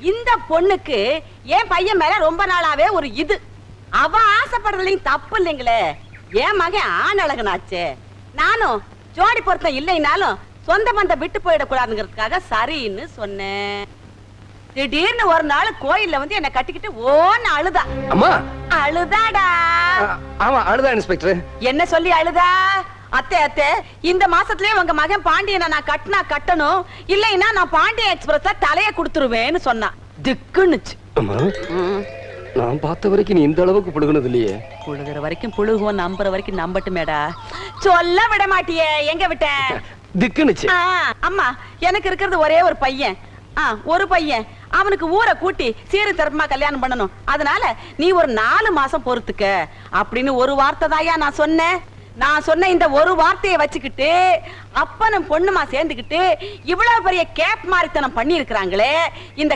இந்த பொண்ணுக்கு என் பையன் மேல ரொம்ப நாளாவே ஒரு இது. அவ ஆசைப்படுறதுலயும் தப்பு இல்லைங்களே. என் மகன் ஆண் அழகனாச்சே. நானும் ஜோடி பொருத்தம் இல்லைனாலும் சொந்த பந்தம் விட்டு போயிடக்கூடாதுங்கிறதுக்காக சரின்னு சொன்னேன். திடீர்னு ஒரு நாள் கோயில்ல வந்து என்ன கட்டிக்கிட்டு ஓன்னு அழுதா. அம்மா அழுதாடா. ஆமா அழுதா இன்ஸ்பெக்டர். என்ன சொல்லி அழுதா? அத்தை அத்தை, இந்த மாசத்துலயே உங்க மகன் பாண்டியனை நான் கட்டினா கட்டணும், இல்லைன்னா நான் பாண்டிய எக்ஸ்பிரஸ்ல தலைய கொடுத்துருவேன்னு சொன்னா. திக்குன்னுச்சு. அம்மா நான் பார்த்த வரைக்கும் நீ இந்த அளவுக்கு புழுகுனது இல்லையே. புழுகுற வரைக்கும் புழுகுவோம், நம்புற வரைக்கும் நம்பட்டுமேடா. சொல்ல விட மாட்டியே. எங்க விட்ட? திக்குனுச்சு. அம்மா எனக்கு இருக்கிறது ஒரே ஒரு பையன். ஒரு பையன். அவனுக்கு ஊரை கூட்டி சீரு தரப்புமா கல்யாணம் பண்ணணும். அதனால நீ ஒரு 4 மாசம் பொறுத்துக்க அப்படின்னு ஒரு வார்த்தை தாயா நான் சொன்னேன். நான் சொன்ன இந்த ஒரு வார்த்தையை வச்சுக்கிட்டு அப்பனும் பொண்ணுமா சேர்ந்துக்கிட்டு இவ்வளவு பெரிய கேப் மாரித்தனம் பண்ணி இருக்கிறாங்களே. இந்த